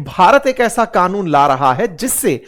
भारत एक ऐसा कानून ला रहा है जिससे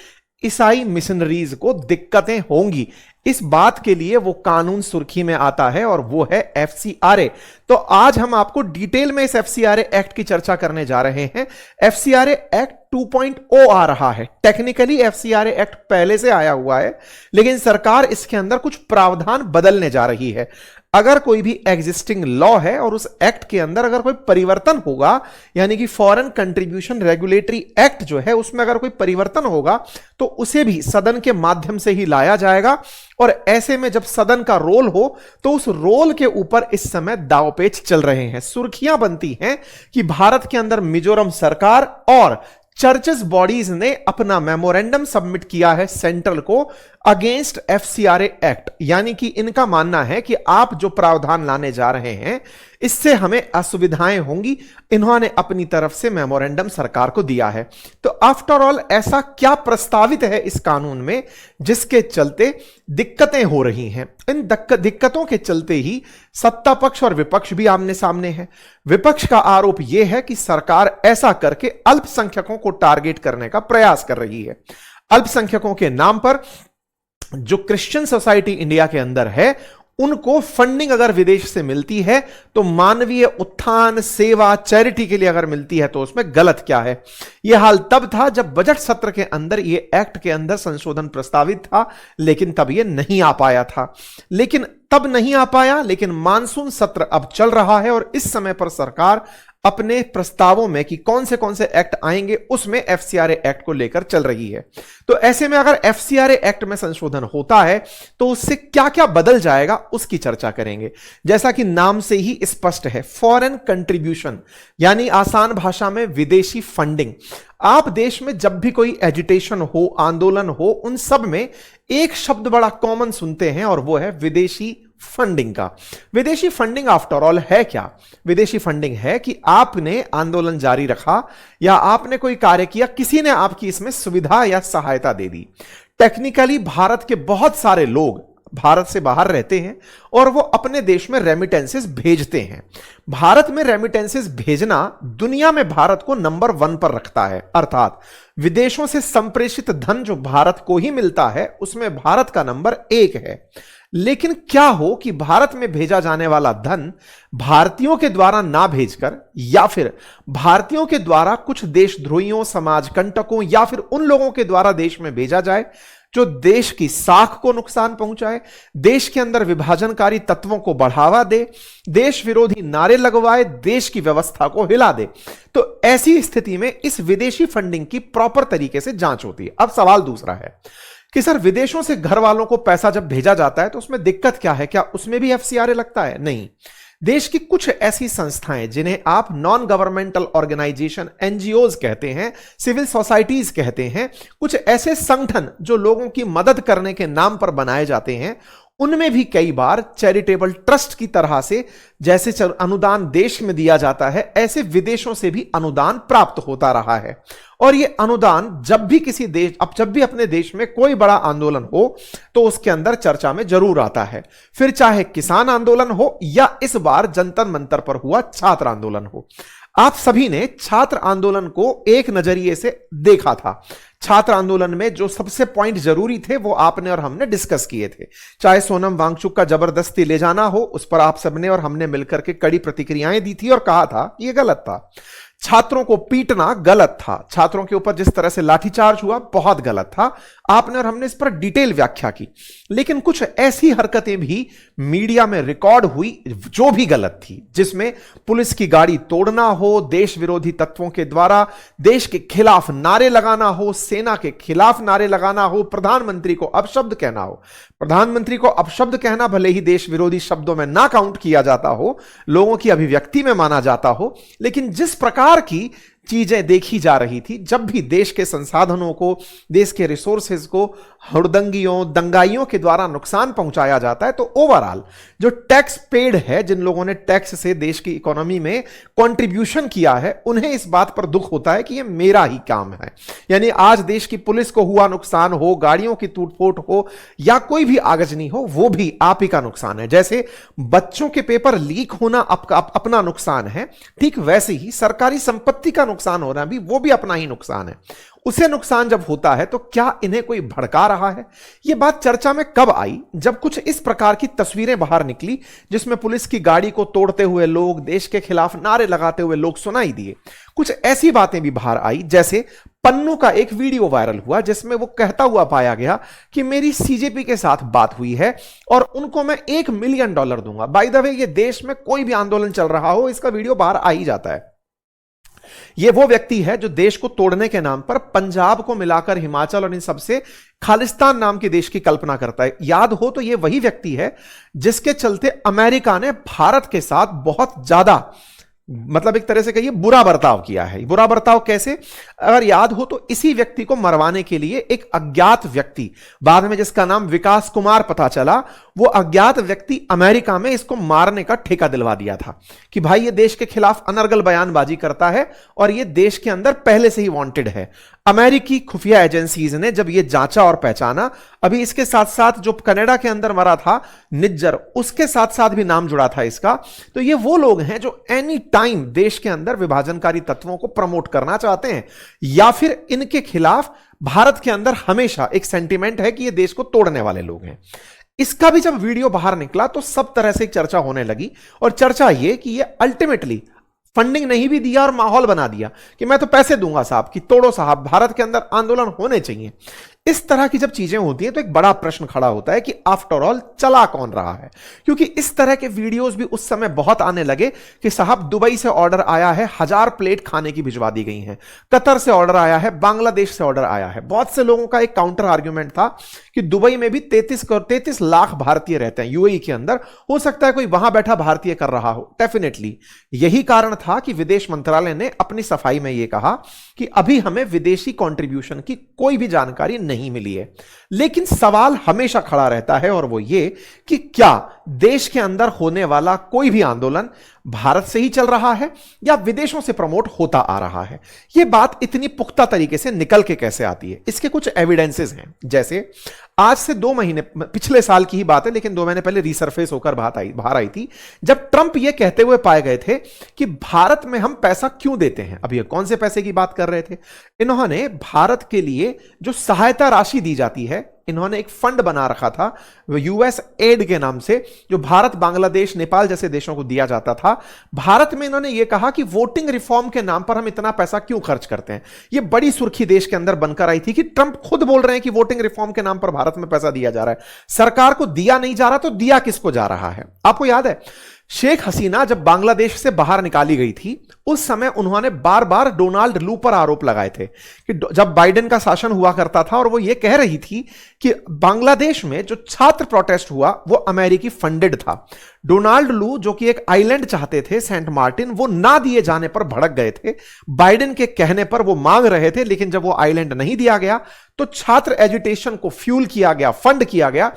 ईसाई मिशनरीज को दिक्कतें होंगी। इस बात के लिए वो कानून सुर्खी में आता है और वो है एफसीआरए। तो आज हम आपको डिटेल में इस एफसीआरए एक्ट की चर्चा करने जा रहे हैं। एफसीआरए एक्ट 2.0 आ रहा है। टेक्निकली एफसीआरए एक्ट पहले से आया हुआ है, लेकिन सरकार इसके अंदर कुछ प्रावधान बदलने जा रही है। अगर कोई भी एग्जिस्टिंग लॉ है और उस एक्ट के अंदर अगर कोई परिवर्तन होगा, यानी कि फॉरेन कंट्रीब्यूशन रेगुलेटरी एक्ट जो है उसमें अगर कोई परिवर्तन होगा तो उसे भी सदन के माध्यम से ही लाया जाएगा। और ऐसे में जब सदन का रोल हो तो उस रोल के ऊपर इस समय दांवपेच चल रहे हैं। सुर्खियां बनती हैं कि भारत के अंदर मिजोरम सरकार और चर्चेस बॉडीज ने अपना मेमोरेंडम सबमिट किया है सेंट्रल को अगेंस्ट एफसीआरए एक्ट, यानी कि इनका मानना है कि आप जो प्रावधान लाने जा रहे हैं इससे हमें असुविधाएं होंगी। इन्होंने अपनी तरफ से मेमोरेंडम सरकार को दिया है। तो आफ्टर ऑल ऐसा क्या प्रस्तावित है इस कानून में जिसके चलते दिक्कतें हो रही हैं? इन दिक्कतों के चलते ही सत्ता पक्ष और विपक्ष भी आमने सामने है। विपक्ष का आरोप यह है कि सरकार ऐसा करके अल्पसंख्यकों को टारगेट करने का प्रयास कर रही है। अल्पसंख्यकों के नाम पर जो क्रिश्चियन सोसाइटी इंडिया के अंदर है उनको फंडिंग अगर विदेश से मिलती है तो मानवीय उत्थान, सेवा, चैरिटी के लिए अगर मिलती है तो उसमें गलत क्या है? यह हाल तब था जब बजट सत्र के अंदर यह एक्ट के अंदर संशोधन प्रस्तावित था, लेकिन तब यह नहीं आ पाया था। लेकिन मानसून सत्र अब चल रहा है और इस समय पर सरकार अपने प्रस्तावों में कि कौन से एक्ट आएंगे उसमें एफसीआरए एक्ट को लेकर चल रही है। तो ऐसे में अगर एफसीआरए एक्ट में संशोधन होता है तो उससे क्या क्या बदल जाएगा उसकी चर्चा करेंगे। जैसा कि नाम से ही स्पष्ट है, फॉरेन कंट्रीब्यूशन यानी आसान भाषा में विदेशी फंडिंग। आप देश में जब भी कोई एजिटेशन हो, आंदोलन हो, उन सब में एक शब्द बड़ा कॉमन सुनते हैं और वो है विदेशी फंडिंग का। विदेशी फंडिंग आफ्टर ऑल है क्या? विदेशी फंडिंग है कि आपने आंदोलन जारी रखा या आपने कोई कार्य किया, किसी ने आपकी इसमें सुविधा या सहायता दे दी। टेक्निकली भारत के बहुत सारे लोग भारत से बाहर रहते हैं और वो अपने देश में रेमिटेंसेस भेजते हैं। भारत में रेमिटेंसेस भेजना दुनिया में भारत को नंबर 1 पर रखता है, अर्थात विदेशों से संप्रेषित धन जो भारत को ही मिलता है उसमें भारत का नंबर 1 है। लेकिन क्या हो कि भारत में भेजा जाने वाला धन भारतीयों के द्वारा ना भेजकर या फिर भारतीयों के द्वारा कुछ देशद्रोहियों, समाज कंटकों या फिर उन लोगों के द्वारा देश में भेजा जाए जो देश की साख को नुकसान पहुंचाए, देश के अंदर विभाजनकारी तत्वों को बढ़ावा दे, देश विरोधी नारे लगवाए, देश की व्यवस्था को हिला दे। तो ऐसी स्थिति में इस विदेशी फंडिंग की प्रॉपर तरीके से जांच होती है। अब सवाल दूसरा है कि सर विदेशों से घर वालों को पैसा जब भेजा जाता है तो उसमें दिक्कत क्या है? क्या उसमें भी एफसीआरए लगता है? नहीं। देश की कुछ ऐसी संस्थाएं जिन्हें आप नॉन गवर्नमेंटल ऑर्गेनाइजेशन एनजीओज कहते हैं, सिविल सोसाइटीज कहते हैं, कुछ ऐसे संगठन जो लोगों की मदद करने के नाम पर बनाए जाते हैं, उनमें भी कई बार चैरिटेबल ट्रस्ट की तरह से जैसे अनुदान देश में दिया जाता है ऐसे विदेशों से भी अनुदान प्राप्त होता रहा है। और ये अनुदान जब भी अपने देश में कोई बड़ा आंदोलन हो तो उसके अंदर चर्चा में जरूर आता है, फिर चाहे किसान आंदोलन हो या इस बार जंतर मंतर पर हुआ छात्र आंदोलन हो। आप सभी ने छात्र आंदोलन को एक नजरिए से देखा था। छात्र आंदोलन में जो सबसे पॉइंट जरूरी थे वो आपने और हमने डिस्कस किए थे। चाहे सोनम वांगचुक का जबरदस्ती ले जाना हो, उस पर आप सबने और हमने मिलकर के कड़ी प्रतिक्रियाएं दी थी और कहा था यह गलत था। छात्रों को पीटना गलत था, छात्रों के ऊपर जिस तरह से लाठीचार्ज हुआ बहुत गलत था। आपने और हमने इस पर डिटेल व्याख्या की। लेकिन कुछ ऐसी हरकतें भी मीडिया में रिकॉर्ड हुई जो भी गलत थी, जिसमें पुलिस की गाड़ी तोड़ना हो, देश विरोधी तत्वों के द्वारा देश के खिलाफ नारे लगाना हो, सेना के खिलाफ नारे लगाना हो, प्रधानमंत्री को अपशब्द कहना हो। प्रधानमंत्री को अपशब्द कहना भले ही देश विरोधी शब्दों में ना काउंट किया जाता हो, लोगों की अभिव्यक्ति में माना जाता हो, लेकिन जिस प्रकार की चीजें देखी जा रही थी, जब भी देश के संसाधनों को, देश के रिसोर्सेज को हुड़दंगियों, दंगाइयों के द्वारा नुकसान पहुंचाया जाता है, तो ओवरऑल जो टैक्स पेड है, जिन लोगों ने टैक्स से देश की इकोनॉमी में कंट्रीब्यूशन किया है, उन्हें इस बात पर दुख होता है कि ये मेरा ही काम है। यानी आज देश की पुलिस को हुआ नुकसान हो, गाड़ियों की टूट-फूट हो या कोई भी आगजनी हो, वो भी आप ही का नुकसान है। जैसे बच्चों के पेपर लीक होना अपना नुकसान है, ठीक वैसे ही सरकारी संपत्ति का नुकसान हो रहा है, अभी वो भी अपना ही नुकसान है। उसे नुकसान जब होता है तो क्या इन्हें कोई भड़का रहा है? यह बात चर्चा में कब आई? जब कुछ इस प्रकार की तस्वीरें बाहर निकली जिसमें पुलिस की गाड़ी को तोड़ते हुए लोग, देश के खिलाफ नारे लगाते हुए लोग सुनाई दिए। कुछ ऐसी बातें भी बाहर आई, जैसे पन्नू का एक वीडियो वायरल हुआ जिसमें वो कहता हुआ पाया गया कि मेरी सीजेपी के साथ बात हुई है और उनको मैं $1 मिलियन दूंगा। बाय द वे, ये देश में कोई भी आंदोलन चल रहा हो, इसका वीडियो बाहर आ ही जाता है। यह वो व्यक्ति है जो देश को तोड़ने के नाम पर पंजाब को मिलाकर हिमाचल और इन सबसे खालिस्तान नाम के देश की कल्पना करता है। याद हो तो यह वही व्यक्ति है जिसके चलते अमेरिका ने भारत के साथ बहुत ज्यादा, मतलब एक तरह से कहिए, बुरा बर्ताव किया है। बुरा बर्ताव कैसे? अगर याद हो तो इसी व्यक्ति को मरवाने के लिए एक अज्ञात व्यक्ति, बाद में जिसका नाम विकास कुमार पता चला, वो अज्ञात व्यक्ति अमेरिका में इसको मारने का ठेका दिलवा दिया था कि भाई ये देश के खिलाफ अनर्गल बयानबाजी करता है और ये देश के अंदर पहले से ही वांटेड है। अमेरिकी खुफिया एजेंसीज ने जब ये जांचा और पहचाना, अभी इसके साथ साथ जो कनाडा के अंदर मरा था निज्जर, उसके साथ साथ भी नाम जुड़ा था इसका। तो ये वो लोग हैं जो एनी टाइम देश के अंदर विभाजनकारी तत्वों को प्रमोट करना चाहते हैं, या फिर इनके खिलाफ भारत के अंदर हमेशा एक सेंटिमेंट है कि ये देश को तोड़ने वाले लोग हैं। इसका भी जब वीडियो बाहर निकला तो सब तरह से एक चर्चा होने लगी, और चर्चा ये कि ये अल्टीमेटली फंडिंग नहीं भी दिया और माहौल बना दिया कि मैं तो पैसे दूंगा साहब, कि तोड़ो साहब, भारत के अंदर आंदोलन होने चाहिए। इस तरह की जब चीजें होती हैं तो एक बड़ा प्रश्न खड़ा होता है कि आफ्टर ऑल चला कौन रहा है, क्योंकि इस तरह के वीडियोस भी उस समय बहुत आने लगे कि साहब दुबई से ऑर्डर आया है, 1000 प्लेट खाने की भिजवा दी गई हैं, कतर से ऑर्डर आया है, बांग्लादेश से ऑर्डर आया है। बहुत से लोगों का एक काउंटर आर्ग्यूमेंट था कि दुबई में भी 33 लाख भारतीय रहते हैं यूएई के अंदर, हो सकता है कोई वहां बैठा भारतीय कर रहा हो। डेफिनेटली यही कारण था कि विदेश मंत्रालय ने अपनी सफाई में यह कहा कि अभी हमें विदेशी कंट्रीब्यूशन की कोई भी जानकारी नहीं मिली है। लेकिन सवाल हमेशा खड़ा रहता है, और वो ये कि क्या देश के अंदर होने वाला कोई भी आंदोलन भारत से ही चल रहा है या विदेशों से प्रमोट होता आ रहा है? यह बात इतनी पुख्ता तरीके से निकल के कैसे आती है? इसके कुछ एविडेंसेस हैं। जैसे आज से 2 महीने, पिछले साल की ही बात है, लेकिन 2 महीने पहले रिसर्फेस होकर बाहर आई थी, जब ट्रंप यह कहते हुए पाए गए थे कि भारत में हम पैसा क्यों देते हैं। अब ये कौन से पैसे की बात कर रहे थे? इन्होंने भारत के लिए जो सहायता राशि दी जाती है, इन्होंने एक फंड बना रखा था यूएस एड के नाम से, जो भारत, बांग्लादेश, नेपाल जैसे देशों को दिया जाता था। भारत में इन्होंने यह कहा कि वोटिंग रिफॉर्म के नाम पर हम इतना पैसा क्यों खर्च करते हैं। यह बड़ी सुर्खी देश के अंदर बनकर आई थी कि ट्रंप खुद बोल रहे हैं कि वोटिंग रिफॉर्म के नाम पर भारत में पैसा दिया जा रहा है। सरकार को दिया नहीं जा रहा तो दिया किसको जा रहा है? आपको याद है शेख हसीना जब बांग्लादेश से बाहर निकाली गई थी, उस समय उन्होंने बार बार डोनाल्ड लू पर आरोप लगाए थे कि जब बाइडेन का शासन हुआ करता था और वो ये कह रही थी कि बांग्लादेश में जो छात्र प्रोटेस्ट हुआ वो अमेरिकी फंडेड था। डोनाल्ड लू जो कि एक आइलैंड चाहते थे सेंट मार्टिन, वो ना दिए जाने पर भड़क गए थे। बाइडेन के कहने पर वो मांग रहे थे, लेकिन जब वो आइलैंड नहीं दिया गया तो छात्र एजुटेशन को फ्यूल किया गया, फंड किया गया,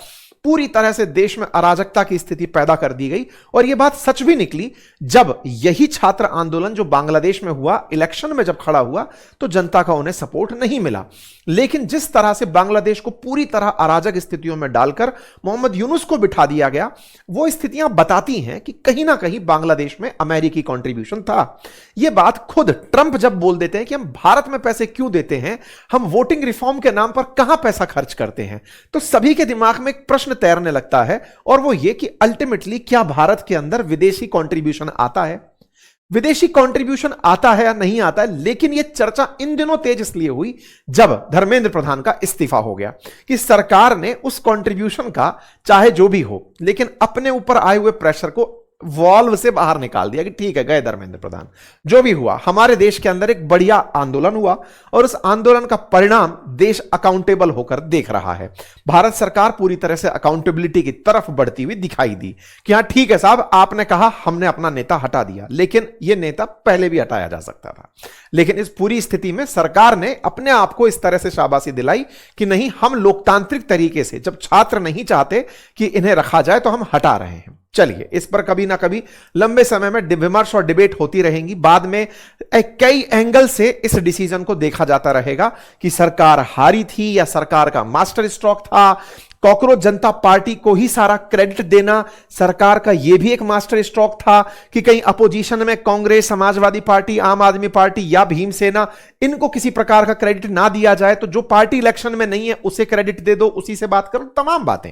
पूरी तरह से देश में अराजकता की स्थिति पैदा कर दी गई। और यह बात सच भी निकली जब यही छात्र आंदोलन जो बांग्लादेश में हुआ, इलेक्शन में जब खड़ा हुआ तो जनता का उन्हें सपोर्ट नहीं मिला। लेकिन जिस तरह से बांग्लादेश को पूरी तरह अराजक स्थितियों में डालकर मोहम्मद यूनुस को बिठा दिया गया, वो स्थितियां बताती हैं कि कहीं ना कहीं बांग्लादेश में अमेरिकी कंट्रीब्यूशन था। यह बात खुद ट्रंप जब बोल देते हैं कि हम भारत में पैसे क्यों देते हैं, हम वोटिंग रिफॉर्म के नाम पर कहां पैसा खर्च करते हैं, तो सभी के दिमाग में एक प्रश्न तैरने लगता है, और वो ये कि अल्टीमेटली क्या भारत के अंदर विदेशी कंट्रीब्यूशन आता है? विदेशी कंट्रीब्यूशन आता है या नहीं आता है? लेकिन यह चर्चा इन दिनों तेज इसलिए हुई जब धर्मेंद्र प्रधान का इस्तीफा हो गया कि सरकार ने उस कंट्रीब्यूशन का, चाहे जो भी हो, लेकिन अपने ऊपर आए हुए प्रेशर को वॉल्व से बाहर निकाल दिया कि ठीक है, गए धर्मेंद्र प्रधान। जो भी हुआ, हमारे देश के अंदर एक बढ़िया आंदोलन हुआ और उस आंदोलन का परिणाम देश अकाउंटेबल होकर देख रहा है। भारत सरकार पूरी तरह से अकाउंटेबिलिटी की तरफ बढ़ती हुई दिखाई दी कि हाँ ठीक है साहब, आपने कहा, हमने अपना नेता हटा दिया, लेकिन यह नेता पहले भी हटाया जा सकता था। लेकिन इस पूरी स्थिति में सरकार ने अपने आप को इस तरह से शाबाशी दिलाई कि नहीं, हम लोकतांत्रिक तरीके से, जब छात्र नहीं चाहते कि इन्हें रखा जाए तो हम हटा रहे हैं। चलिए, इस पर कभी ना कभी लंबे समय में विमर्श और डिबेट होती रहेंगी। बाद में कई एंगल से इस डिसीजन को देखा जाता रहेगा कि सरकार हारी थी या सरकार का मास्टर स्ट्रोक था, कॉकरोच जनता पार्टी को ही सारा क्रेडिट देना, सरकार का यह भी एक मास्टर स्ट्रोक था कि कहीं अपोजिशन में कांग्रेस, समाजवादी पार्टी, आम आदमी पार्टी या भीमसेना, इनको किसी प्रकार का क्रेडिट ना दिया जाए, तो जो पार्टी इलेक्शन में नहीं है उसे क्रेडिट दे दो, उसी से बात करो, तमाम बातें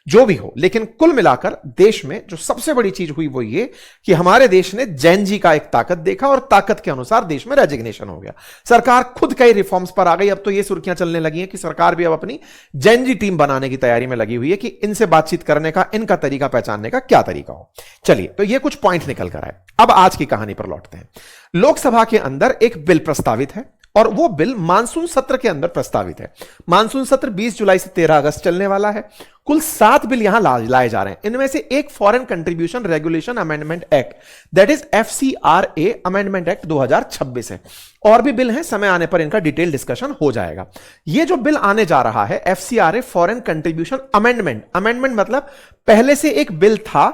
जो भी हो। लेकिन कुल मिलाकर देश में जो सबसे बड़ी चीज हुई वो ये कि हमारे देश ने जैन जी का एक ताकत देखा और ताकत के अनुसार देश में रेजिग्नेशन हो गया। सरकार खुद कई रिफॉर्म्स पर आ गई। अब तो ये सुर्खियां चलने लगी हैं कि सरकार भी अब अपनी जैन जी टीम बनाने की तैयारी में लगी हुई है कि इनसे बातचीत करने का, इनका तरीका पहचानने का क्या तरीका हो। चलिए, तो ये कुछ पॉइंट निकल कर आए। अब आज की कहानी पर लौटते हैं। लोकसभा के अंदर एक बिल प्रस्तावित है और वो बिल मानसून सत्र के अंदर प्रस्तावित है। मानसून सत्र 20 जुलाई से 13 अगस्त चलने वाला है। कुल 7 बिल यहां लाए जा रहे हैं। इनमें से एक foreign contribution regulation amendment act, that is FCRA amendment act 2026 है। और भी बिल हैं, समय आने पर इनका डिटेल डिस्कशन हो जाएगा। ये जो बिल आने जा रहा है FCRA फॉरेन कंट्रीब्यूशन अमेंडमेंट मतलब पहले से एक बिल था,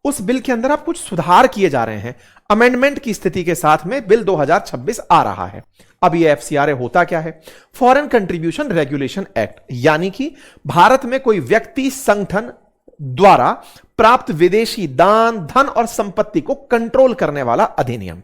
उस बिल के अंदर अब कुछ सुधार किए जा रहे हैं। अमेंडमेंट की स्थिति के साथ में बिल 2026 आ रहा है। अब ये FCRA होता क्या है? फॉरेन कंट्रीब्यूशन रेगुलेशन एक्ट, यानी कि भारत में कोई व्यक्ति, संगठन द्वारा प्राप्त विदेशी दान, धन और संपत्ति को कंट्रोल करने वाला अधिनियम।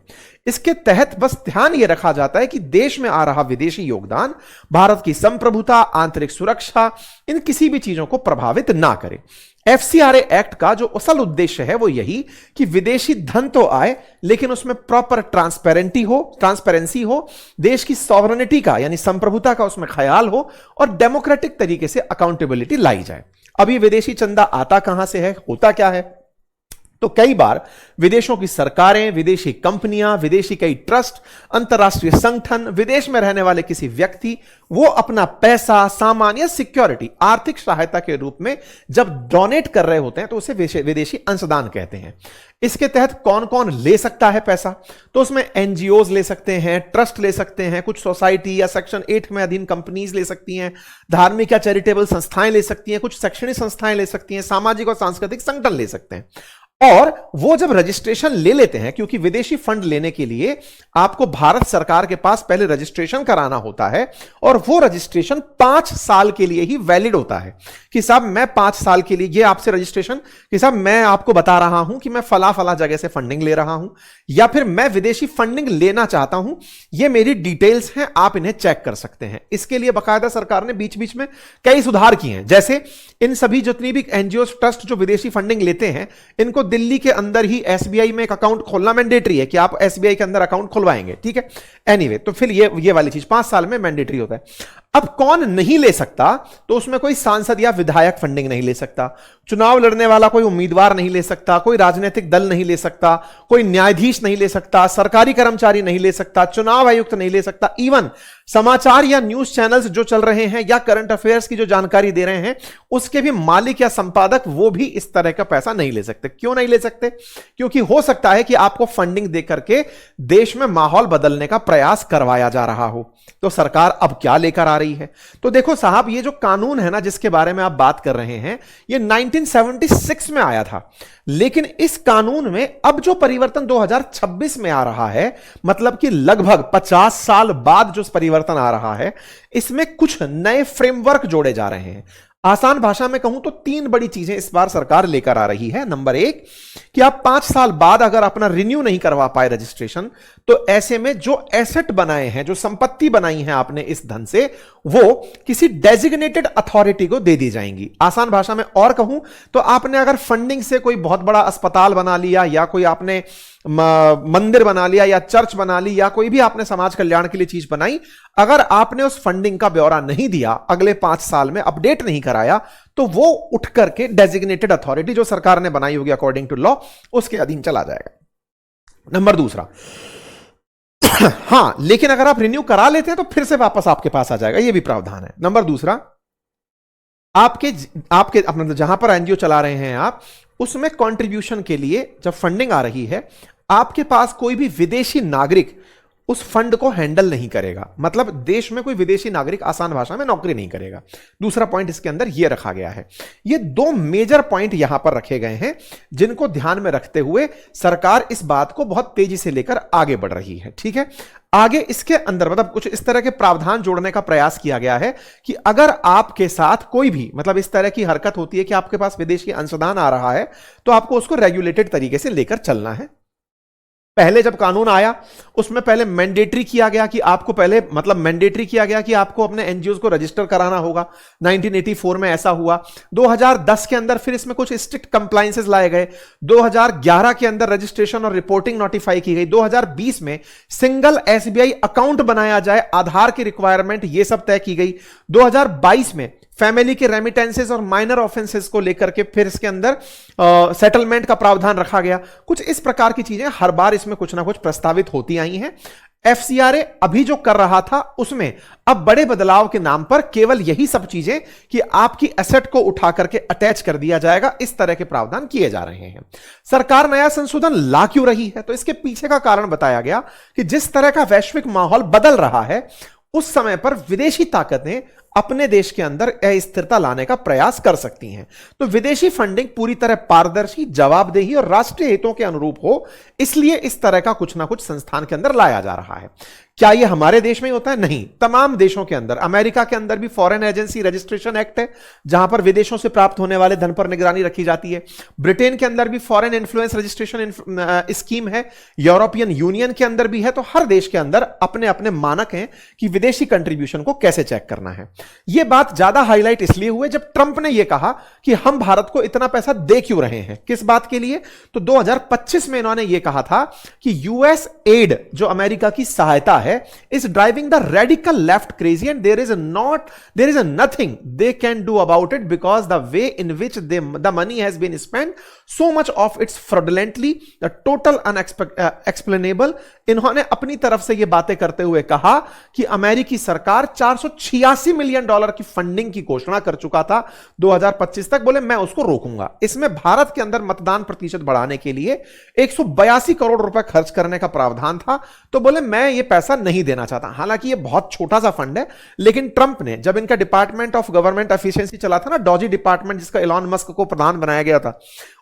इसके तहत बस ध्यान यह रखा जाता है कि देश में आ रहा विदेशी योगदान भारत की संप्रभुता, आंतरिक सुरक्षा, इन किसी भी चीजों को प्रभावित ना करे। FCRA एक्ट का जो असल उद्देश्य है वो यही कि विदेशी धन तो आए लेकिन उसमें प्रॉपर ट्रांसपेरेंसी हो, देश की सॉवरेनिटी का यानी संप्रभुता का उसमें ख्याल हो और डेमोक्रेटिक तरीके से अकाउंटेबिलिटी लाई जाए। अब ये विदेशी चंदा आता कहां से है, होता क्या है? तो कई बार विदेशों की सरकारें, विदेशी कंपनियां, विदेशी कई ट्रस्ट, अंतरराष्ट्रीय संगठन, विदेश में रहने वाले किसी व्यक्ति, वो अपना पैसा, सामान या सिक्योरिटी आर्थिक सहायता के रूप में जब डोनेट कर रहे होते हैं तो उसे विदेशी अंशदान कहते हैं। इसके तहत कौन कौन ले सकता है पैसा? तो उसमें NGOs ले सकते हैं, ट्रस्ट ले सकते हैं, कुछ सोसाइटी या सेक्शन 8 में अधीन कंपनीज ले सकती हैं, धार्मिक या चैरिटेबल संस्थाएं ले सकती हैं, कुछ शैक्षणिक संस्थाएं ले सकती हैं, सामाजिक और सांस्कृतिक संगठन ले सकते हैं। और वो जब रजिस्ट्रेशन ले लेते हैं, क्योंकि विदेशी फंड लेने के लिए आपको भारत सरकार के पास पहले रजिस्ट्रेशन कराना होता है और वो रजिस्ट्रेशन 5 साल के लिए ही वैलिड होता है कि साहब मैं 5 साल के लिए ये आपसे रजिस्ट्रेशन कि साहब मैं आपको बता रहा हूं कि मैं फला जगह से फंडिंग ले रहा हूं या फिर मैं विदेशी फंडिंग लेना चाहता हूं, ये मेरी डिटेल्स हैं, आप इन्हें चेक कर सकते हैं। इसके लिए बाकायदा सरकार ने बीच बीच में कई सुधार किए हैं। जैसे इन सभी जितनी भी NGO ट्रस्ट जो विदेशी फंडिंग लेते हैं, इनको दिल्ली के अंदर ही SBI में एक अकाउंट खोलना मैंडेटरी है कि आप SBI के अंदर अकाउंट खुलवाएंगे, ठीक है। एनीवे, तो फिर ये वाली चीज 5 साल में मैंडेटरी होता है। अब कौन नहीं ले सकता? तो उसमें कोई सांसद या विधायक फंडिंग नहीं ले सकता, चुनाव लड़ने वाला कोई उम्मीदवार नहीं ले सकता, कोई राजनीतिक दल नहीं ले सकता, कोई न्यायाधीश नहीं ले सकता, सरकारी कर्मचारी नहीं ले सकता, चुनाव आयुक्त नहीं ले सकता, इवन समाचार या न्यूज चैनल्स जो चल रहे हैं या करंट अफेयर्स की जो जानकारी दे रहे हैं उसके भी मालिक या संपादक, वो भी इस तरह का पैसा नहीं ले सकते। क्यों नहीं ले सकते? क्योंकि हो सकता है कि आपको फंडिंग दे करके देश में माहौल बदलने का प्रयास करवाया जा रहा हो। तो सरकार अब क्या लेकर आ रही है? तो देखो साहब, ये जो कानून है ना जिसके बारे में आप बात कर रहे हैं, ये 1976 में आया था, लेकिन इस कानून में अब जो परिवर्तन 2026 में आ रहा है, मतलब कि लगभग 50 साल बाद जो परिवर्तन आ रहा है, इसमें कुछ नए फ्रेमवर्क जोड़े जा रहे हैं। आसान भाषा में कहूं तो 3 बड़ी चीजें इस बार सरकार लेकर आ रही है। नंबर 1 कि आप 5 साल बाद अगर अपना रिन्यू नहीं करवा पाए रजिस्ट्रेशन, तो ऐसे में जो एसेट बनाए हैं, जो संपत्ति बनाई है आपने इस धन से, वो किसी डेजिग्नेटेड अथॉरिटी को दे दी जाएंगी। आसान भाषा में और कहूं तो आपने अगर फंडिंग से कोई बहुत बड़ा अस्पताल बना लिया या कोई आपने मंदिर बना लिया या चर्च बना ली या कोई भी आपने समाज कल्याण के लिए चीज बनाई, अगर आपने उस फंडिंग का ब्यौरा नहीं दिया, अगले 5 साल में अपडेट नहीं कराया, तो वो उठ करके डेजिग्नेटेड अथॉरिटी जो सरकार ने बनाई होगी अकॉर्डिंग टू लॉ, उसके अधीन चला जाएगा। नंबर 2 हां, लेकिन अगर आप रिन्यू करा लेते हैं तो फिर से वापस आपके पास आ जाएगा, यह भी प्रावधान है। नंबर 2 आपके अपना जहां पर NGO चला रहे हैं आप, उसमें कंट्रीब्यूशन के लिए जब फंडिंग आ रही है, आपके पास कोई भी विदेशी नागरिक उस फंड को हैंडल नहीं करेगा, मतलब देश में कोई विदेशी नागरिक आसान भाषा में नौकरी नहीं करेगा। दूसरा पॉइंट इसके अंदर यह रखा गया है। ये दो मेजर पॉइंट यहां पर रखे गए हैं जिनको ध्यान में रखते हुए सरकार इस बात को बहुत तेजी से लेकर आगे बढ़ रही है। ठीक है, आगे इसके अंदर मतलब कुछ इस तरह के प्रावधान जोड़ने का प्रयास किया गया है कि अगर आपके साथ कोई भी मतलब इस तरह की हरकत होती है कि आपके पास विदेशी अंशदान आ रहा है तो आपको उसको रेगुलेटेड तरीके से लेकर चलना है। पहले जब कानून आया उसमें पहले मैंडेटरी किया गया कि आपको पहले मतलब मैंडेटरी किया गया कि आपको अपने एनजीओ को रजिस्टर कराना होगा। 1984 में ऐसा हुआ। 2010 के अंदर फिर इसमें कुछ स्ट्रिक्ट कंप्लायंसेस लाए गए। 2011 के अंदर रजिस्ट्रेशन और रिपोर्टिंग नोटिफाई की गई। 2020 में सिंगल एसबीआई अकाउंट बनाया जाए, आधार की रिक्वायरमेंट ये सब तय की गई। 2022 में फैमिली के रेमिटेंसेस और माइनर ऑफेंसेस को लेकर के फिर इसके अंदर सेटलमेंट का प्रावधान रखा गया। कुछ इस प्रकार की चीजें हर बार इसमें कुछ ना कुछ प्रस्तावित होती आई हैं। एफसीआरए अभी जो कर रहा था उसमें अब बड़े बदलाव के नाम पर केवल यही सब चीजें कि आपकी एसेट को उठा करके अटैच कर दिया जाएगा, इस तरह के प्रावधान किए जा रहे हैं। सरकार नया संशोधन ला क्यों रही है, तो इसके पीछे का कारण बताया गया कि जिस तरह का वैश्विक माहौल बदल रहा है उस समय पर विदेशी ताकतें अपने देश के अंदर अस्थिरता लाने का प्रयास कर सकती हैं। तो विदेशी फंडिंग पूरी तरह पारदर्शी, जवाबदेही और राष्ट्रीय हितों के अनुरूप हो, इसलिए इस तरह का कुछ ना कुछ संस्थान के अंदर लाया जा रहा है। क्या यह हमारे देश में ही होता है? नहीं, तमाम देशों के अंदर। अमेरिका के अंदर भी फॉरेन एजेंसी रजिस्ट्रेशन एक्ट है जहां पर विदेशों से प्राप्त होने वाले धन पर निगरानी रखी जाती है। ब्रिटेन के अंदर भी फॉरेन इन्फ्लुएंस रजिस्ट्रेशन स्कीम है। यूरोपियन यूनियन के अंदर भी है। तो हर देश के अंदर अपने अपने मानक हैं कि विदेशी कंट्रीब्यूशन को कैसे चेक करना है। यह बात ज्यादा हाईलाइट इसलिए हुई जब ट्रंप ने यह कहा कि हम भारत को इतना पैसा दे क्यों रहे हैं, किस बात के लिए। तो 2025 में इन्होंने यह कहा था कि यूएस एड जो अमेरिका की सहायता है is driving the radical left crazy and there is nothing they can do about it because the way in which the money has been spent, so much of it's fraudulently, the total unexplainable। इन्होंने अपनी तरफ से ये बातें करते हुए कहा कि अमेरिकी सरकार $486 मिलियन की फंडिंग की घोषणा कर चुका था 2025 तक। बोले मैं उसको रोकूंगा। इसमें भारत के अंदर मतदान प्रतिशत बढ़ाने के लिए 182 करोड़ रुपए खर्च करने का प्रावधान था। तो बोले मैं ये पैसा नहीं देना चाहता। हालांकि ये बहुत छोटा सा फंड है, लेकिन ट्रंप ने जब इनका डिपार्टमेंट ऑफ गवर्नमेंट एफिशिएंसी चला था ना, डॉजी डिपार्टमेंट जिसका इलॉन मस्क को प्रधान बनाया गया था,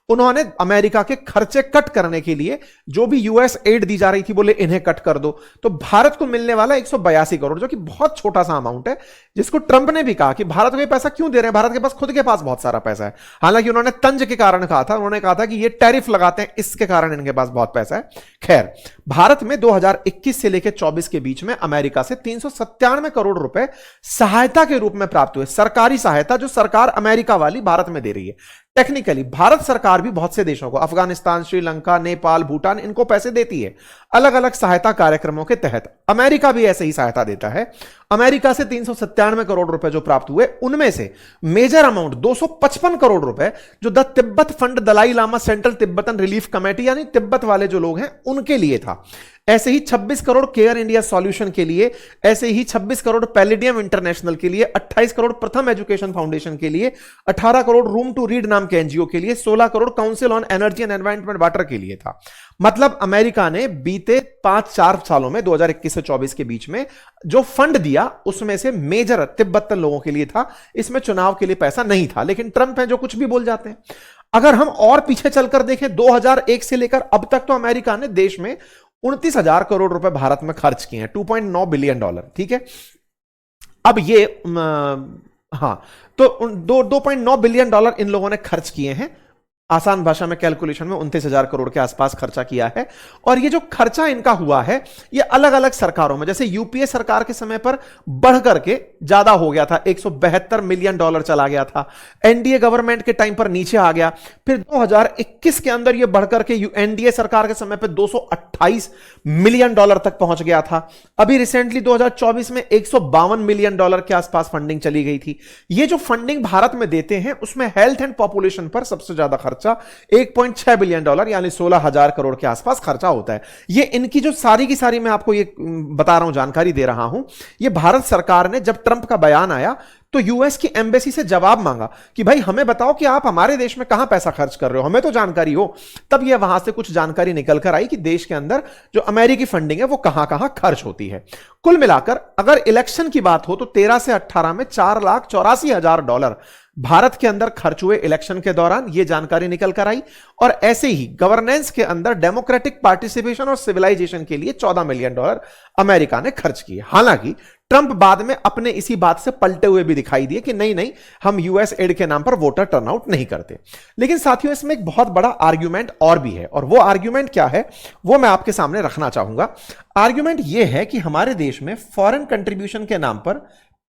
उन्होंने अमेरिका के खर्चे कट करने के लिए जो भी यूएस एड दी जा रही थी बोले इन्हें कट कर दो। तो भारत को मिलने वाला 182 करोड़ जो कि बहुत छोटा सा अमाउंट है, जिसको ट्रंप ने भी कहा कि भारत को ये पैसा क्यों दे रहे हैं, भारत के पास खुद के पास बहुत सारा पैसा है। हालांकि उन्होंने तंज के कारण कहा था, उन्होंने कहा था कि ये टैरिफ लगाते हैं इसके कारण इनके पास बहुत पैसा है। खैर, भारत में 2021 से लेकर 24 के बीच में अमेरिका से 397 करोड़ रुपए सहायता के रूप में प्राप्त हुए। सरकारी सहायता जो सरकार अमेरिका वाली भारत में दे रही है। टेक्निकली भारत सरकार भी बहुत से देशों को, अफगानिस्तान, श्रीलंका, नेपाल, भूटान, इनको पैसे देती है अलग अलग सहायता कार्यक्रमों के तहत। अमेरिका भी ऐसे ही सहायता देता है। अमेरिका से 397 करोड़ रुपए जो प्राप्त हुए, उनमें से मेजर अमाउंट 255 करोड़ रुपए जो the Tibet fund Dalai Lama central Tibetan relief committee यानी तिब्बत वाले जो लोग हैं उनके लिए था। ऐसे ही 26 करोड़ केयर इंडिया सॉल्यूशन के लिए, ऐसे ही 26 करोड़ पैलिडियम इंटरनेशनल के लिए, 28 करोड़ प्रथम एजुकेशन फाउंडेशन के लिए, 18 करोड़ रूम टू रीड नाम के एनजीओ के लिए, 16 crore council on energy and environment water के लिए था। मतलब अमेरिका ने बीते 5-4 सालों में 2021 से 24 के बीच में जो फंड दिया उसमें से मेजर तिब्बतन लोगों के लिए था। इसमें चुनाव के लिए पैसा नहीं था, लेकिन ट्रंप है जो कुछ भी बोल जाते हैं। अगर हम और पीछे चलकर देखें 2001 से लेकर अब तक, तो अमेरिका ने देश में 29,000 करोड़ रुपए भारत में खर्च किए हैं, $2.9 बिलियन। ठीक है, अब ये तो 2.9 बिलियन डॉलर इन लोगों ने खर्च किए हैं। आसान भाषा में कैलकुलेशन में 29,000 करोड़ के आसपास खर्चा किया है। और ये जो खर्चा इनका हुआ है ये अलग अलग सरकारों में, जैसे यूपीए सरकार के समय पर बढ़ करके ज्यादा हो गया था, $172 मिलियन चला गया था। एनडीए गवर्नमेंट के टाइम पर नीचे आ गया, फिर 2021 के अंदर ये बढ़कर के एनडीए सरकार के समय पर $228 मिलियन तक पहुंच गया था। अभी रिसेंटली 2024 में $152 मिलियन के आसपास फंडिंग चली गई थी। ये जो फंडिंग भारत में देते हैं उसमें हेल्थ एंड पॉपुलेशन पर सबसे ज्यादा खर्चा 1.6 बिलियन यानी 16,000 करोड़ के आसपास खर्चा होता है। ये इनकी जो सारी की सारी मैं आपको ये बता रहा हूं, जानकारी दे रहा हूं, ये भारत सरकार ने जब ट्रंप का बयान आया तो यूएस की एम्बेसी से जवाब मांगा कि भाई हमें बताओ कि आप हमारे देश में कहां पैसा खर्च कर रहे हो, हमें तो जानकारी हो। तब यह वहां से कुछ जानकारी निकल कर आई कि देश के अंदर जो अमेरिकी फंडिंग है वो कहां कहां खर्च होती है। कुल मिलाकर अगर इलेक्शन की बात हो तो 13 से 18 में $4,84,000 भारत के अंदर खर्च हुए इलेक्शन के दौरान, यह जानकारी निकल कर आई। और ऐसे ही गवर्नेंस के अंदर डेमोक्रेटिक पार्टिसिपेशन और सिविलाइजेशन के लिए $14 मिलियन अमेरिका ने खर्च किए। हालांकि ट्रंप बाद में अपने इसी बात से पलटे हुए भी दिखाई दिए कि नहीं नहीं, हम यूएस एड के नाम पर वोटर टर्नआउट नहीं करते। लेकिन साथियों, इसमें एक बहुत बड़ा आर्ग्यूमेंट और भी है, और वो आर्ग्यूमेंट क्या है वो मैं आपके सामने रखना चाहूंगा। आर्ग्यूमेंट यह है कि हमारे देश में फॉरेन कंट्रीब्यूशन के नाम पर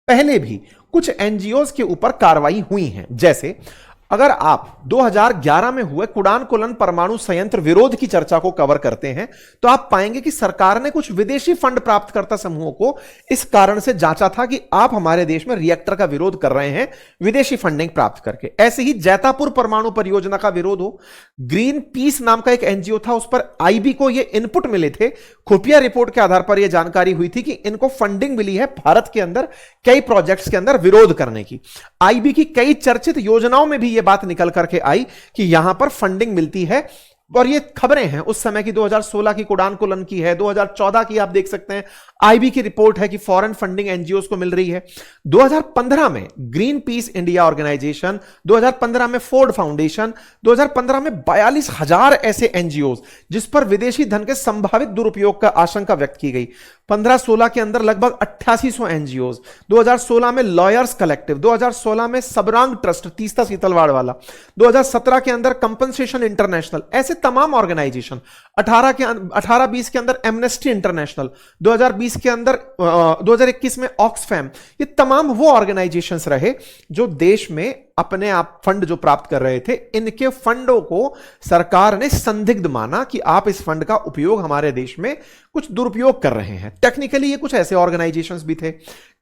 पहले भी कुछ एनजीओज के ऊपर कार्रवाई हुई है। जैसे अगर आप 2011 में हुए कुडानकुलन परमाणु संयंत्र विरोध की चर्चा को कवर करते हैं तो आप पाएंगे कि सरकार ने कुछ विदेशी फंड प्राप्तकर्ता समूहों को इस कारण से जांचा था कि आप हमारे देश में रिएक्टर का विरोध कर रहे हैं विदेशी फंडिंग प्राप्त करके। ऐसे ही जैतापुर परमाणु परियोजना का विरोध हो, ग्रीन पीस नाम का एक एनजीओ था, उस पर आईबी को यह इनपुट मिले थे, खुफिया रिपोर्ट के आधार पर यह जानकारी हुई थी कि इनको फंडिंग मिली है भारत के अंदर कई प्रोजेक्ट्स के अंदर विरोध करने की। आईबी की कई चर्चित योजनाओं में भी बात निकल करके आई कि यहां पर फंडिंग मिलती है। और ये खबरें हैं उस समय की, 2016 की कुडानकुलन की है, 2014 की आप देख सकते हैं आईबी की रिपोर्ट है कि फॉरेन फंडिंग एनजीओज को मिल रही है। 2015 में ग्रीन पीस इंडिया ऑर्गेनाइजेशन, 2015 में फोर्ड फाउंडेशन, 2015 में 42,000 ऐसे एनजीओज जिस पर विदेशी धन के संभावित दुरुपयोग का आशंका व्यक्त की गई। 15-16 के अंदर लगभग 8800 एनजीओज, 2016 में लॉयर्स कलेक्टिव, 2016 में सबरांग ट्रस्ट तीस्ता सीतलवाड़ वाला, 2017 के अंदर कंपनसेशन इंटरनेशनल, ऐसे तमाम ऑर्गेनाइजेशन, 18-20 के अंदर एमनेस्टी इंटरनेशनल, 2020 के अंदर 2021 में ऑक्सफैम, ये तमाम वो ऑर्गेनाइजेशंस रहे जो देश में अपने आप फंड जो प्राप्त कर रहे थे। इनके फंडों को सरकार ने संदिग्ध माना कि आप इस फंड का उपयोग हमारे देश में कुछ दुरुपयोग कर रहे हैं। टेक्निकली ये कुछ ऐसे ऑर्गेनाइजेशंस भी थे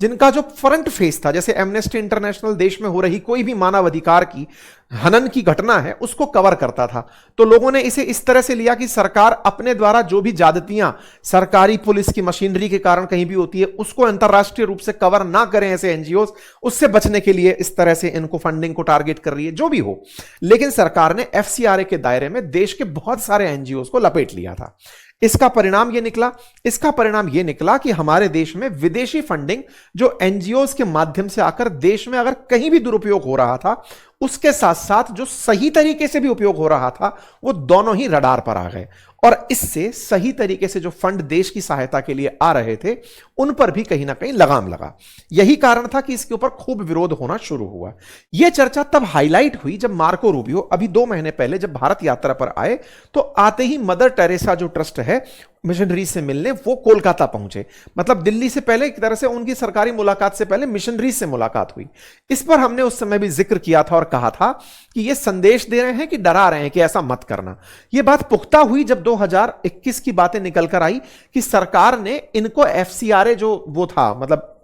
जिनका जो फ्रंट फेस था, जैसे एमनेस्टी इंटरनेशनल देश में हो रही कोई भी मानव अधिकार की हनन की घटना है उसको कवर करता था। तो लोगों ने इसे इस तरह से लिया कि सरकार अपने द्वारा जो भी ज्यादतियां सरकारी पुलिस की मशीनरी के कारण कहीं भी होती है उसको अंतरराष्ट्रीय रूप से कवर ना करें ऐसे एनजीओज, उससे बचने के लिए इस तरह से इनको फंडिंग को टारगेट कर रही है, जो भी हो। लेकिन सरकार ने एफसीआरए के दायरे में देश के बहुत सारे एनजीओज को लपेट लिया था। इसका परिणाम यह निकला कि हमारे देश में विदेशी फंडिंग जो एनजीओज के माध्यम से आकर देश में अगर कहीं भी दुरुपयोग हो रहा था, उसके साथ साथ जो सही तरीके से भी उपयोग हो रहा था, वो दोनों ही रडार पर आ गए। और इससे सही तरीके से जो फंड देश की सहायता के लिए आ रहे थे उन पर भी कहीं ना कहीं लगाम लगा। यही कारण था कि इसके ऊपर खूब विरोध होना शुरू हुआ। यह चर्चा तब हाईलाइट हुई जब मार्को रूबियो अभी 2 महीने पहले जब भारत यात्रा पर आए तो आते ही मदर टेरेसा जो ट्रस्ट है मिशनरीज से मिलने वो कोलकाता पहुंचे। मतलब दिल्ली से पहले एक तरह से उनकी सरकारी मुलाकात से पहले मिशनरीज से मुलाकात हुई। इस पर हमने उस समय भी जिक्र किया था और कहा था कि ये संदेश दे रहे हैं कि डरा रहे हैं कि ऐसा मत करना। यह बात पुख्ता हुई जब 2021 की बातें निकल कर आई कि सरकार ने इनको एफसीआरए जो वो था, मतलब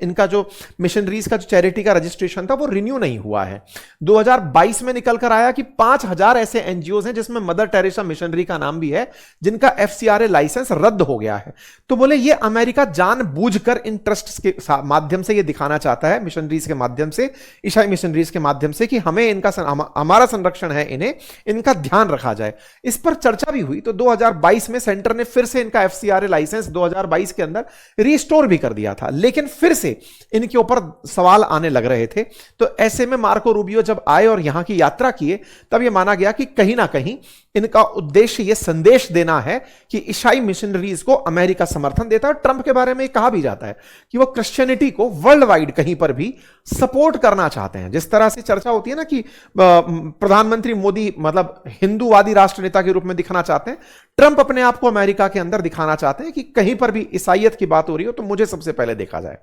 इनका जो मिशनरीज का जो चैरिटी का रजिस्ट्रेशन था वो रिन्यू नहीं हुआ है। 2022 में निकल कर आया कि 5000 ऐसे एनजीओ हैं जिसमें मदर टेरेसा मिशनरी का नाम भी है, जिनका एफसीआरए लाइसेंस रद्द हो गया है। तो बोले ये अमेरिका जानबूझकर इन ट्रस्ट्स के माध्यम से ये दिखाना चाहता है, मिशनरीज के माध्यम से, ईसाई मिशनरीज के माध्यम से, कि हमें इनका हमारा संरक्षण है, इन्हें इनका ध्यान रखा जाए। इस पर चर्चा भी हुई। तो 2022 में सेंटर ने फिर से इनका एफसीआरए लाइसेंस 2022 के अंदर रिस्टोर भी कर दिया था, लेकिन फिर से इनके ऊपर सवाल आने लग रहे थे। तो ऐसे में मार्को रूबियो जब आए और यहां की यात्रा किए तब यह माना गया कि कहीं ना कहीं इनका उद्देश्य यह संदेश देना है कि ईसाई मिशनरीज को अमेरिका समर्थन देता है। ट्रंप के बारे में कहा भी जाता है कि वो क्रिश्चियनिटी को वर्ल्ड वाइड कहीं पर भी सपोर्ट करना चाहते हैं। जिस तरह से चर्चा होती है ना कि प्रधानमंत्री मोदी मतलब हिंदूवादी राष्ट्र नेता के रूप में दिखना चाहते हैं, ट्रंप अपने आप को अमेरिका के अंदर दिखाना चाहते हैं कि कहीं पर भी ईसाइयत की बात हो रही हो तो मुझे सबसे पहले देखा जाए।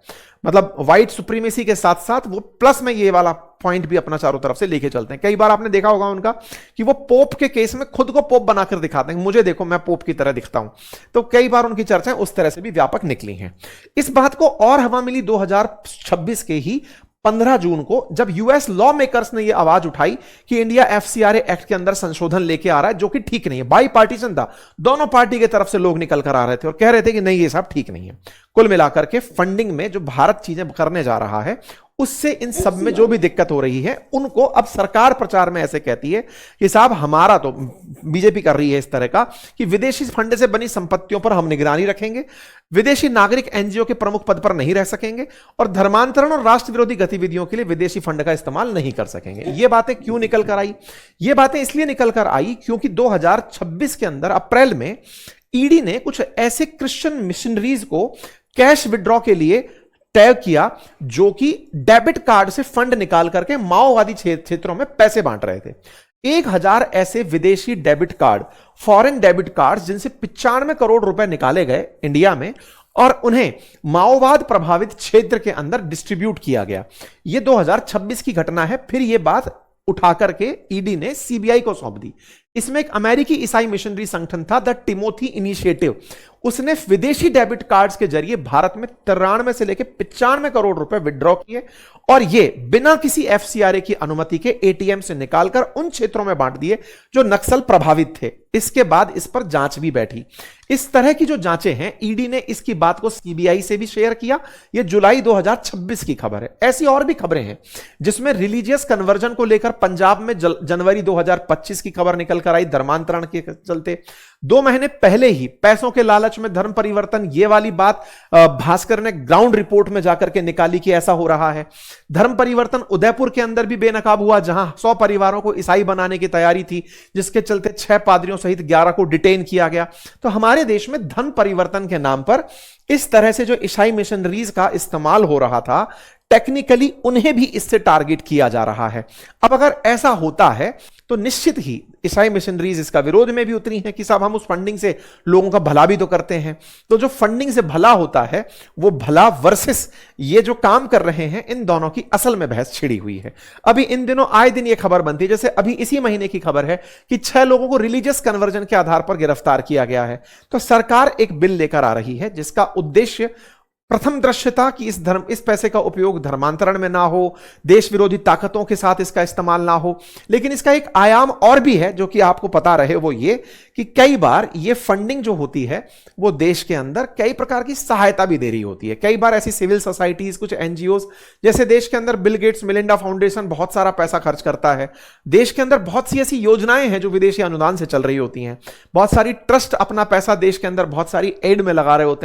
मतलब व्हाइट सुप्रीमेसी के साथ साथ वो प्लस में ये वाला पॉइंट भी अपना चारों तरफ से लेके चलते हैं। कई बार आपने देखा होगा उनका कि वो पोप के केस में खुद को पोप बनाकर दिखाते हैं, मुझे देखो मैं पोप की तरह दिखता हूं। तो कई बार उनकी चर्चाएं उस तरह से भी व्यापक निकली हैं। इस बात को और हवा मिली 2026 के ही 15 जून को, जब यूएस लॉ मेकर्स ने यह आवाज उठाई कि इंडिया एफसीआरए एक्ट के अंदर संशोधन लेके आ रहा है जो कि ठीक नहीं है। बाई पार्टीशन था, दोनों पार्टी की तरफ से लोग निकल कर आ रहे थे और कह रहे थे कि नहीं ये सब ठीक नहीं है। कुल मिलाकर के फंडिंग में जो भारत चीजें करने जा रहा है उससे इन सब में जो भी दिक्कत हो रही है उनको अब सरकार प्रचार में ऐसे कहती है कि साहब हमारा तो बीजेपी कर रही है इस तरह का कि विदेशी फंड से बनी संपत्तियों पर हम निगरानी रखेंगे, विदेशी नागरिक एनजीओ के प्रमुख पद पर नहीं रह सकेंगे और धर्मांतरण और राष्ट्र विरोधी गतिविधियों के लिए विदेशी फंड का इस्तेमाल नहीं कर सकेंगे। ये बातें क्यों निकल कर आई? ये बातें इसलिए निकल कर आई क्योंकि 2026 के अंदर अप्रैल में ईडी ने कुछ ऐसे क्रिश्चियन मिशनरीज को कैश विड्रॉ के लिए टैग किया जो कि डेबिट कार्ड से फंड निकाल करके माओवादी क्षेत्रों में पैसे बांट रहे थे। 1000 ऐसे विदेशी debit card, foreign debit card, जिनसे 95 करोड़ रुपए निकाले गए इंडिया में और उन्हें माओवाद प्रभावित क्षेत्र के अंदर डिस्ट्रीब्यूट किया गया। यह 2026 की घटना है। फिर यह बात उठा करके ईडी ने सीबीआई को सौंप दी। इसमें एक अमेरिकी ईसाई मिशनरी संगठन था द टिमोथी इनिशिएटिव, उसने विदेशी डेबिट कार्ड्स के जरिए भारत में 93 से लेकर 95 करोड़ रुपए विड्रॉ किए और ये बिना किसी एफसीआरए की अनुमति के एटीएम से निकालकर उन क्षेत्रों में बांट दिए जो नक्सल प्रभावित थे। इसके बाद इस पर जांच भी बैठी। इस तरह की जो जांचें हैं, ईडी ने इसकी बात को सीबीआई से भी शेयर किया। यह जुलाई 2026 की खबर है। ऐसी और भी खबरें हैं जिसमें रिलीजियस कन्वर्जन को लेकर पंजाब में जनवरी 2025 की खबर निकल कर आई धर्मांतरण के चलते। 2 महीने पहले ही पैसों के लालच में धर्म परिवर्तन, ये वाली बात भास्कर ने ग्राउंड रिपोर्ट में जाकर के निकाली कि ऐसा हो रहा है। धर्म परिवर्तन उदयपुर के अंदर भी बेनकाब हुआ, जहां 100 परिवारों को ईसाई बनाने की तैयारी थी, जिसके चलते 6 पादरियों सहित 11 को डिटेन किया गया। तो हमारे देश में धर्म परिवर्तन के नाम पर इस तरह से जो ईसाई मिशनरीज का इस्तेमाल हो रहा था, टेक्निकली उन्हें भी इससे टारगेट किया जा रहा है। अब अगर ऐसा होता है तो निश्चित ही ईसाई मिशनरीज इसका विरोध में भी उतरी हैं कि साहब हम उस फंडिंग से लोगों का भला भी तो करते हैं। तो जो फंडिंग से भला होता है वो भला वर्सेस ये जो काम कर रहे हैं, इन दोनों की असल में बहस छिड़ी हुई है। अभी इन दिनों आए दिन ये खबर बनती है, जैसे अभी इसी महीने की खबर है कि 6 लोगों को रिलीजियस कन्वर्जन के आधार पर गिरफ्तार किया गया है। तो सरकार एक बिल लेकर आ रही है जिसका उद्देश्य प्रथम दृश्यता कि इस पैसे का उपयोग धर्मांतरण में ना हो, देश विरोधी ताकतों के साथ इसका इस्तेमाल ना हो। लेकिन इसका एक आयाम और भी है जो कि आपको पता रहे, वो ये कि कई बार ये फंडिंग जो होती है वो देश के अंदर कई प्रकार की सहायता भी दे रही होती है। कई बार ऐसी सिविल सोसाइटीज, कुछ एनजीओज, जैसे देश के अंदर बिल गेट्स मिलिंडा फाउंडेशन बहुत सारा पैसा खर्च करता है। देश के अंदर बहुत सी ऐसी योजनाएं हैं जो विदेशी अनुदान से चल रही होती हैं। बहुत सारी ट्रस्ट अपना पैसा देश के अंदर बहुत सारी एड में लगा रहे होते हैं।